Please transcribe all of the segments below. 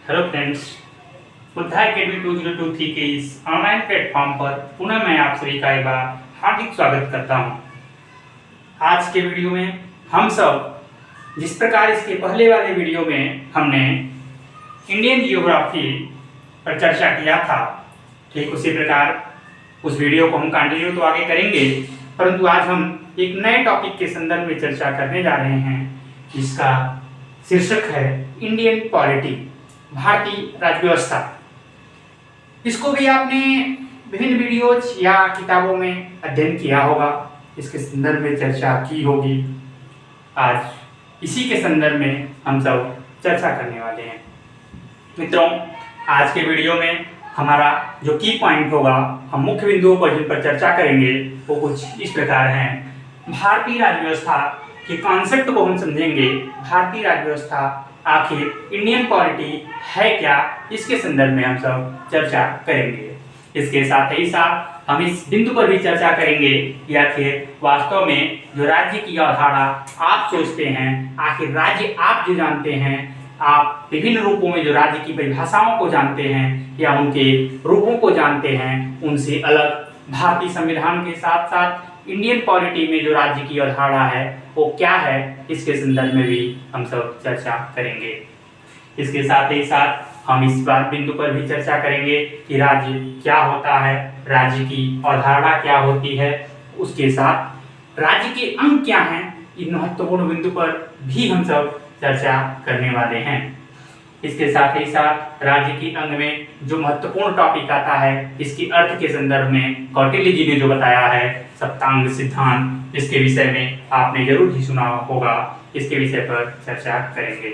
Hello friends, Buddha academy 2023 के इस online platform पर पुनः मैं आप सभी का एक बार हार्दिक स्वागत करता हूं। आज के वीडियो में हम सब जिस प्रकार इसके पहले वाले वीडियो में हमने इंडियन जियोग्राफी पर चर्चा किया था, ठीक उसी प्रकार उस वीडियो को हम कंटिन्यू तो आगे करेंगे, परंतु आज हम एक नए टॉपिक के संदर्भ में चर्चा करने जा रहे हैं जिसका शीर्षक है इंडियन पॉलिटी, भारतीय राज्य व्यवस्था। इसको भी आपने विभिन्न वीडियोज या किताबों में अध्ययन किया होगा, इसके संदर्भ में चर्चा की होगी। आज इसी के संदर्भ में हम सब चर्चा करने वाले हैं। मित्रों, आज के वीडियो में हमारा जो की पॉइंट होगा, हम मुख्य बिंदुओं पर जिन पर चर्चा करेंगे वो कुछ इस प्रकार हैं। भारतीय राज्य व्यवस्था के कॉन्सेप्ट को हम समझेंगे। भारतीय राज्य व्यवस्था आखिर इंडियन पॉलिटी है क्या, इसके संदर्भ में हम सब चर्चा करेंगे। इसके साथ ही साथ हम इस बिंदु पर भी चर्चा करेंगे कि आखिर वास्तव में जो राज्य की अवधारणा आप सोचते हैं, आखिर राज्य आप जो जानते हैं, आप विभिन्न रूपों में जो राज्य की परिभाषाओं को जानते हैं या उनके रूपों को जानते हैं, उनसे अलग भारतीय संविधान के साथ साथ इंडियन पॉलिटी में जो राज्य की अवधारणा है वो क्या है, इसके संदर्भ में भी हम सब चर्चा करेंगे। इसके साथ ही साथ हम इस बात बिंदु पर भी चर्चा करेंगे कि राज्य क्या होता है, राज्य की अवधारणा क्या होती है, उसके साथ राज्य के अंग क्या हैं, इन महत्वपूर्ण बिंदु पर भी हम सब चर्चा करने वाले हैं। इसके साथ ही साथ राज्य की अंग में जो महत्वपूर्ण टॉपिक आता है, इसके अर्थ के संदर्भ में कौटिल्य जी ने जो बताया है सप्तांग सिद्धांत, इसके विषय में आपने जरूर ही सुना होगा, इसके विषय पर चर्चा करेंगे।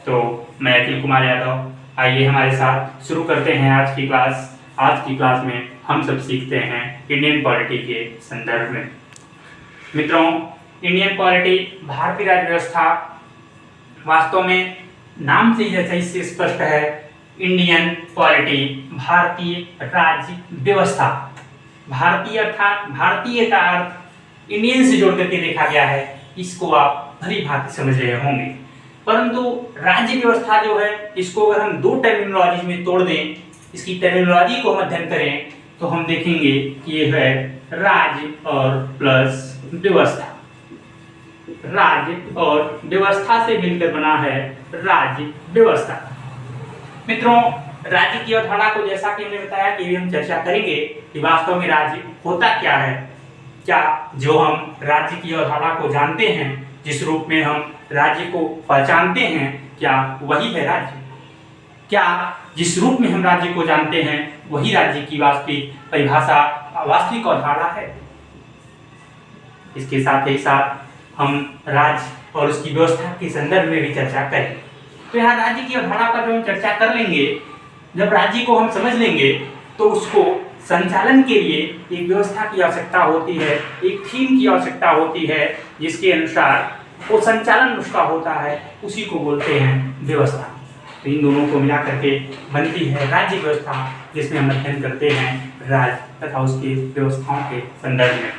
तो मैं अखिल कुमार यादव, आइए हमारे साथ शुरू करते हैं आज की क्लास। आज की क्लास में हम सब सीखते हैं इंडियन पॉलिटी के संदर्भ में। मित्रों, इंडियन पॉलिटी, भारतीय राज्य व्यवस्था, वास्तव में नाम से ही इससे स्पष्ट है, इंडियन पॉलिटी, भारतीय राज्य व्यवस्था। भारतीय अर्थात भारतीय का अर्थ इंडियन से जोड़ करके देखा गया है, इसको आप भली भांति समझ रहे होंगे। परंतु राज्य व्यवस्था जो है, इसको अगर हम दो टर्मिनोलॉजी में तोड़ दें, इसकी टर्मिनोलॉजी को हम अध्ययन करें तो हम देखेंगे कि ये है राज्य और प्लस व्यवस्था। राज्य और व्यवस्था से मिलकर बना है राज्य व्यवस्था। मित्रों, राज्य की अवधारणा को जैसा कि हमने बताया कि हम चर्चा करेंगे कि वास्तव में राज्य होता क्या है। क्या जो हम राज्य की अवधारणा को जानते हैं, जिस रूप में हम राज्य को पहचानते हैं, क्या वही है राज्य? क्या जिस रूप में हम राज्य को जानते हैं वही राज्य की वास्तविक परिभाषा, वास्तविक अवधारणा है? इसके साथ ही साथ हम राज्य और उसकी व्यवस्था के संदर्भ में भी चर्चा करें। तो यहाँ राज्य की अवधारणा पर हम चर्चा कर लेंगे। जब राज्य को हम समझ लेंगे तो उसको संचालन के लिए एक व्यवस्था की आवश्यकता होती है, एक थीम की आवश्यकता होती है, जिसके अनुसार वो संचालन उसका होता है, उसी को बोलते हैं व्यवस्था। तो इन दोनों को मिला करके बनती है राज्य व्यवस्था, जिसमें हम अध्ययन करते हैं राज्य तथा उसकी व्यवस्थाओं के संदर्भ में।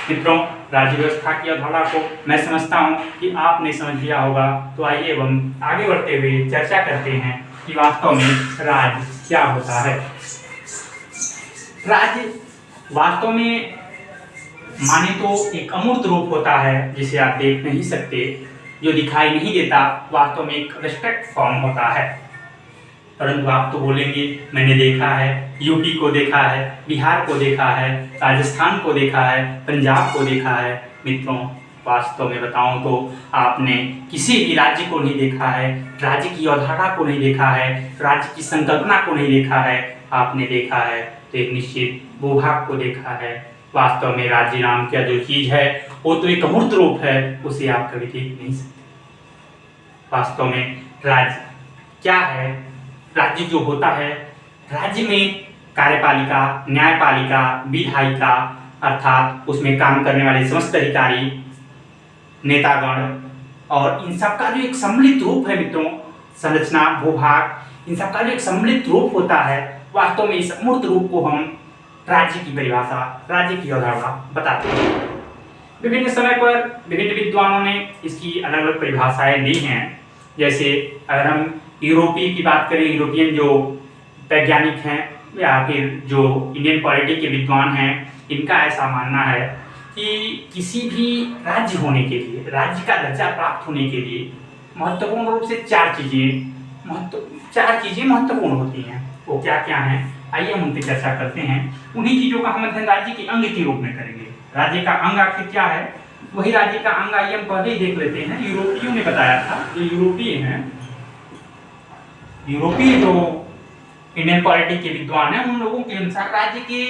मित्रों, राज्य व्यवस्था की अवधारणा को मैं समझता हूं कि आपने समझ लिया होगा। तो आइए हम आगे बढ़ते हुए चर्चा करते हैं कि वास्तव में राज्य क्या होता है। राज्य वास्तव में माने तो एक अमूर्त रूप होता है, जिसे आप देख नहीं सकते, जो दिखाई नहीं देता, वास्तव में एक एब्स्ट्रैक्ट फॉर्म होता है। परंतु आप तो बोलेंगे मैंने देखा है, यूपी को देखा है, बिहार को देखा है, राजस्थान को देखा है, पंजाब को देखा है। मित्रों, वास्तव में बताऊं तो आपने किसी भी राज्य को नहीं देखा है, राज्य की अवधारणा को नहीं देखा है, राज्य की संकल्पना को नहीं देखा है। आपने देखा है तो एक निश्चित भूभाग को देखा है। वास्तव में राज्य नाम क्या जो चीज है वो तो एक अमूर्त रूप है, उसे आप कभी देख नहीं सकते। वास्तव में राज्य क्या है? राज्य जो होता है, राज्य में कार्यपालिका, न्यायपालिका, विधायिका, अर्थात उसमें काम करने वाले समस्त अधिकारी, नेतागण, और इन सबका जो एक सम्मिलित रूप है मित्रों, संरचना, भूभाग, इन सबका जो एक सम्मिलित रूप होता है, वास्तव में इस अमूर्त रूप को हम राज्य की परिभाषा, राज्य की अवधारणा बताते हैं। विभिन्न समय पर विभिन्न विद्वानों ने इसकी अलग अलग परिभाषाएं दी हैं। जैसे अगर हम यूरोपीय की बात करें, यूरोपियन जो वैज्ञानिक हैं या फिर जो इंडियन पॉलिटी के विद्वान हैं, इनका ऐसा मानना है कि किसी भी राज्य होने के लिए, राज्य का दर्जा प्राप्त होने के लिए महत्वपूर्ण रूप से चार चीजें महत्वपूर्ण होती हैं। वो क्या क्या हैं, आइए हम उन पर चर्चा करते हैं। उन्हीं चीजों का हम अध्ययन राज्य के अंग के रूप में करेंगे। राज्य का अंग आखिर क्या है, वही राज्य का अंग आइए हम पहले ही देख लेते हैं। यूरोपियों ने बताया था, जो यूरोपीय हैं, यूरोपीय जो इंडियन पॉलिटी के विद्वान हैं, उन लोगों के अनुसार राज्य के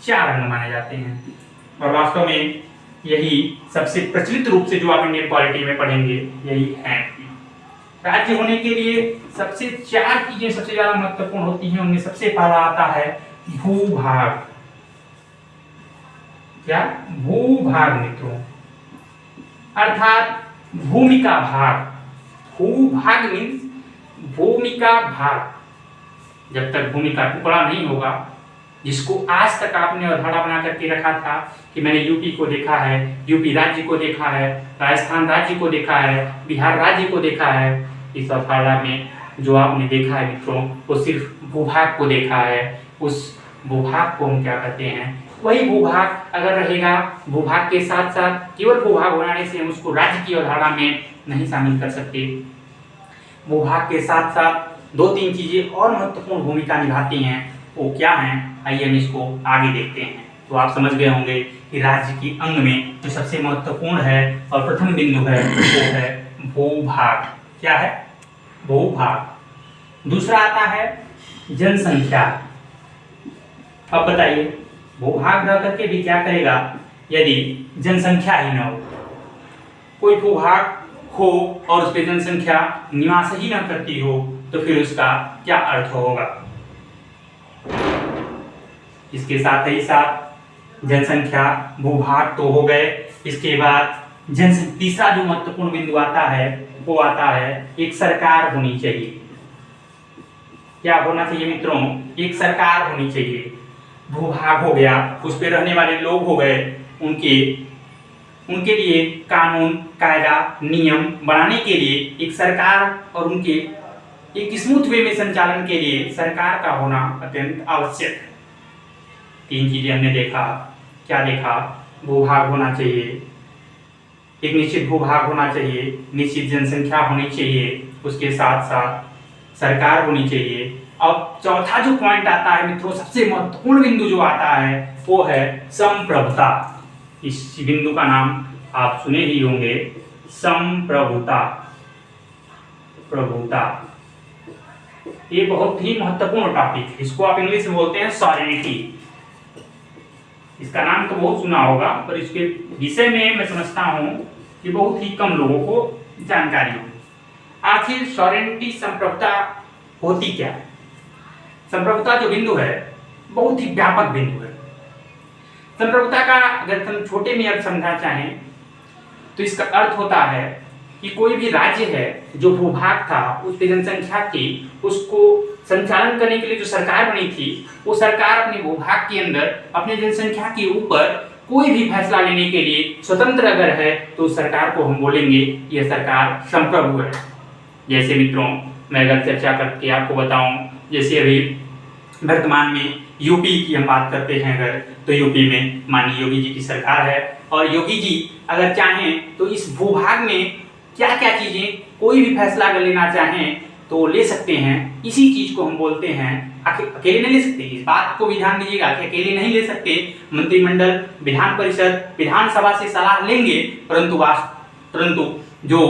चार अंग माने जाते हैं। और वास्तव में यही सबसे प्रचलित रूप से जो आप इंडियन पॉलिटी में पढ़ेंगे यही है। राज्य होने के लिए सबसे चार चीजें सबसे ज्यादा महत्वपूर्ण होती हैं। उनमें सबसे पहला आता है भूभाग। क्या? भूभाग मित्रों, अर्थात भूमि का भाग। भूभाग मीन्स भूमि का भाग। जब तक भूमि का टुकड़ा नहीं होगा, जिसको आज तक आपने अवधारणा बना करके रखा था कि मैंने यूपी को देखा है, यूपी राज्य को देखा है, राजस्थान राज्य को देखा है, बिहार राज्य को देखा है, इस अवधारणा में जो आपने देखा है मित्रों, वो सिर्फ भूभाग को देखा है। उस भूभाग को हम क्या कहते हैं, वही भूभाग अगर रहेगा, भूभाग के साथ साथ केवल भूभाग बनाने से हम उसको राज्य की अवधारणा में नहीं शामिल कर सकते। भूभाग के साथ साथ दो तीन चीजें और महत्वपूर्ण भूमिका निभाती हैं। वो क्या हैं, आइए हम इसको आगे देखते हैं। तो आप समझ गए होंगे कि राज्य की अंग में जो सबसे महत्वपूर्ण है और प्रथम बिंदु है वो है भूभाग। क्या है? भूभाग। दूसरा आता है जनसंख्या। अब बताइए, भूभाग रह करके भी क्या करेगा यदि जनसंख्या ही न हो? कोई भूभाग हो और उस पर जनसंख्या निवास ही न करती हो तो फिर उसका क्या अर्थ होगा? इसके साथ ही साथ जनसंख्या, भूभाग तो हो गए, इसके बाद तीसरा जो महत्वपूर्ण बिंदु आता है वो आता है एक सरकार होनी चाहिए। क्या होना चाहिए मित्रों? एक सरकार होनी चाहिए। भूभाग हो गया, उस पे रहने वाले लोग हो गए, उनके लिए कानून, कायदा, नियम बनाने के लिए एक सरकार और उनके एक स्मूथ वे में संचालन के लिए सरकार का होना अत्यंत आवश्यक है। तीन चीजें हमने देखा। क्या देखा? भूभाग होना चाहिए, एक निश्चित भूभाग होना चाहिए, निश्चित जनसंख्या होनी चाहिए, उसके साथ साथ सरकार होनी चाहिए। अब चौथा जो पॉइंट आता है मित्रों, सबसे महत्वपूर्ण बिंदु जो आता है वो है संप्रभुता। इस बिंदु का नाम आप सुने ही होंगे, संप्रभुता। प्रभुता ये बहुत ही महत्वपूर्ण टॉपिक है। इसको आप इंग्लिश में बोलते हैं सॉवरेनिटी। इसका नाम तो बहुत सुना होगा, पर इसके विषय में मैं समझता हूं कि बहुत ही कम लोगों को जानकारी होगी। आखिर सॉवरेनिटी, संप्रभुता होती क्या है? संप्रभुता जो बिंदु है बहुत ही व्यापक बिंदु है। संप्रभुता का अगर हम छोटे में अर्थ समझना चाहें तो इसका अर्थ होता है कि कोई भी राज्य है, जो भूभाग था, उस पे जनसंख्या थी, उसको संचालन करने के लिए जो सरकार बनी थी, वो सरकार अपने भूभाग के अंदर अपने जनसंख्या के ऊपर कोई भी फैसला लेने के लिए स्वतंत्र अगर है तो उस सरकार को हम बोलेंगे यह सरकार संप्रभु है। जैसे मित्रों मैं अगर चर्चा करके आपको बताऊं, जैसे अभी वर्तमान में यूपी की हम बात करते हैं अगर, तो यूपी में माननीय योगी जी की सरकार है और योगी जी अगर चाहें तो इस भूभाग में क्या क्या चीजें कोई भी फैसला अगर लेना चाहें तो ले सकते हैं। इसी चीज को हम बोलते हैं, अकेले नहीं ले सकते, इस बात को भी ध्यान दीजिएगा कि अकेले नहीं ले सकते। मंत्रिमंडल, विधान परिषद, विधानसभा से सलाह लेंगे, परंतु जो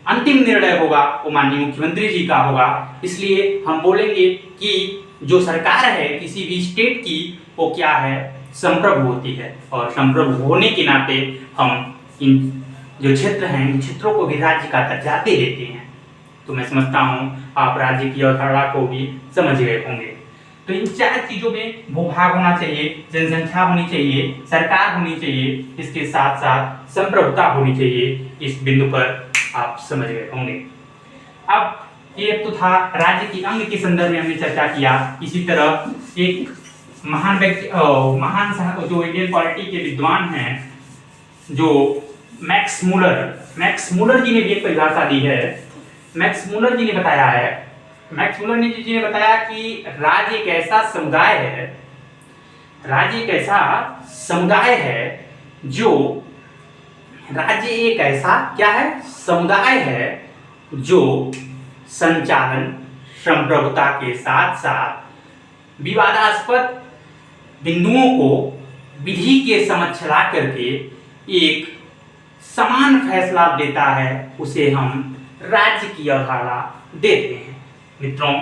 अंतिम निर्णय होगा वो माननीय मुख्यमंत्री जी का होगा। इसलिए हम बोलेंगे कि जो सरकार है किसी भी स्टेट की वो क्या है, संप्रभु होती है। और संप्रभु होने के नाते हम इन जो क्षेत्र हैं, इन क्षेत्रों को भी राज्य का दर्जा दे देते हैं। तो मैं समझता हूँ आप राज्य की अवधारणा को भी समझ गए होंगे। तो इन चार चीजों में भूभाग होना चाहिए, जनसंख्या होनी चाहिए, सरकार होनी चाहिए, इसके साथ साथ संप्रभुता होनी चाहिए। इस बिंदु पर आप समझ गए होंगे। अब ये तो था राज्य की अंग के संदर्भ में हमने चर्चा किया। इसी तरह एक महान जो इंडियन पॉलिटी के विद्वान हैं, जो मैक्स मूलर जी ने भी एक परिभाषा दी है मैक्स मूलर जी ने बताया है, मैक्स मूलर जी ने बताया कि राज्य एक ऐसा समुदाय है, राज्य एक ऐसा समुदाय है जो, राज्य एक ऐसा क्या है, समुदाय है जो संचालन संप्रभुता के साथ साथ विवादास्पद बिंदुओं को विधि के समक्ष ला करके एक समान फैसला देता है, उसे हम राज्य की अवधारणा देते हैं। मित्रों,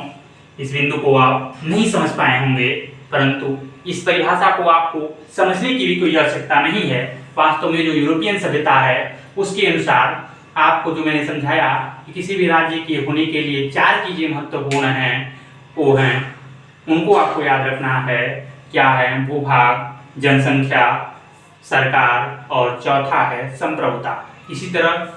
इस बिंदु को आप नहीं समझ पाए होंगे, परंतु इस परिभाषा को आपको समझने की भी कोई आवश्यकता नहीं है। वास्तव में जो यूरोपियन सभ्यता है उसके अनुसार आपको जो मैंने समझाया कि किसी भी राज्य के होने के लिए 4 चीजें महत्वपूर्ण हैं, वो हैं, उनको आपको याद रखना है। क्या है? भूभाग, जनसंख्या, सरकार, और चौथा है संप्रभुता। इसी तरह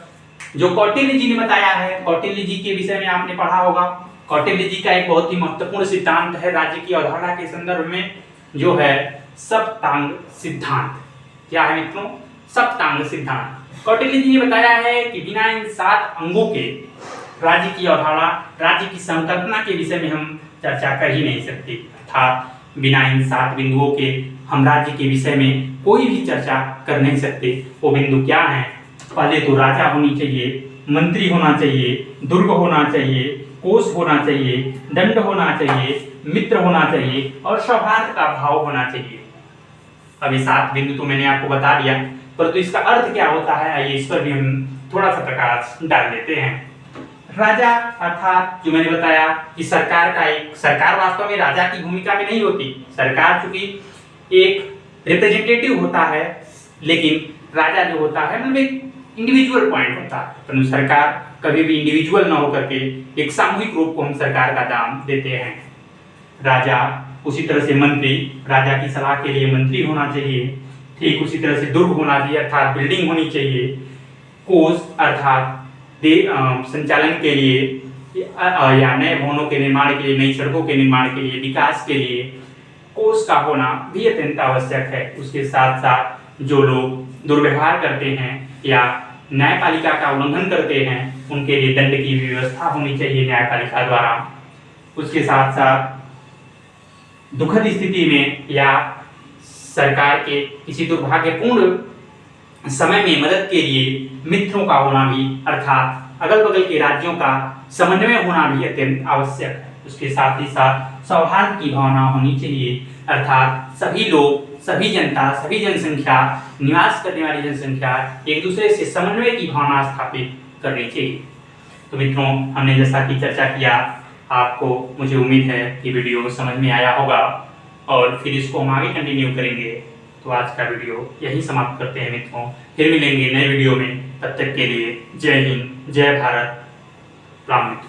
जो कौटिल्य जी ने बताया है, कौटिल्य जी के विषय में आपने पढ़ा होगा। कौटिल्य जी का एक बहुत ही महत्वपूर्ण सिद्धांत है राज्य की अवधारणा के संदर्भ में, जो है सप्तांग सिद्धांत। क्या है मित्रों? सप्तांग सिद्धांत। कौटिल्य जी ने बताया है कि बिना इन 7 अंगों के राज्य की अवधारणा, राज्य की संकल्पना के विषय में हम चर्चा कर ही नहीं सकते। अर्थात बिना इन 7 बिंदुओं के हम राज्य के विषय में कोई भी चर्चा कर नहीं सकते। वो बिंदु क्या है? पहले तो राजा होनी चाहिए, मंत्री होना चाहिए, दुर्ग होना चाहिए, कोष होना चाहिए, दंड होना चाहिए, मित्र होना चाहिए, और सौहार्द का भाव होना चाहिए। अब ये 7 बिंदु तो मैंने आपको बता दिया, परंतु इसका अर्थ क्या होता है, आइए इस पर भी हम थोड़ा सा प्रकाश डाल देते हैं। राजा अर्थात जो मैंने बताया कि सरकार का एक, सरकार वास्तव में राजा की भूमिका में नहीं होती। सरकार चूंकि एक रिप्रेजेंटेटिव होता है, लेकिन राजा जो होता है मतलब एक इंडिविजुअल पॉइंट होता है, परंतु सरकार कभी भी इंडिविजुअल ना होकर के एक सामूहिक रूप को हम सरकार का दाम देते हैं। राजा, उसी तरह से मंत्री, राजा की सलाह के लिए मंत्री होना चाहिए। ठीक उसी तरह से दुर्ग होना चाहिए, अर्थात बिल्डिंग होनी चाहिए। कोष अर्थात संचालन के लिए या नए भवनों के निर्माण के लिए, नई सड़कों के निर्माण के लिए, विकास के लिए कोष का होना भी अत्यंत आवश्यक है। उसके साथ साथ जो लोग दुर्व्यवहार करते हैं या न्यायपालिका का उल्लंघन करते हैं, उनके लिए दंड की व्यवस्था होनी चाहिए न्यायपालिका द्वारा। उसके साथ साथ दुखद स्थिति में या सरकार के किसी दुर्भाग्यपूर्ण समय में मदद के लिए मित्रों का होना भी, अर्थात अगल बगल के राज्यों का समन्वय होना भी अत्यंत आवश्यक है। उसके साथ ही साथ सौहार्द की भावना होनी चाहिए, अर्थात सभी लोग, सभी जनता, सभी जनसंख्या, निवास करने वाली जनसंख्या एक दूसरे से समन्वय की भावना स्थापित करनी चाहिए। तो मित्रों, हमने जैसा कि चर्चा किया, आपको मुझे उम्मीद है कि वीडियो समझ में आया होगा और फिर इसको हम आगे कंटिन्यू करेंगे। तो आज का वीडियो यही समाप्त करते हैं मित्रों, फिर मिलेंगे नए वीडियो में। तब तक के लिए जय हिंद, जय भारत, राम मित्र।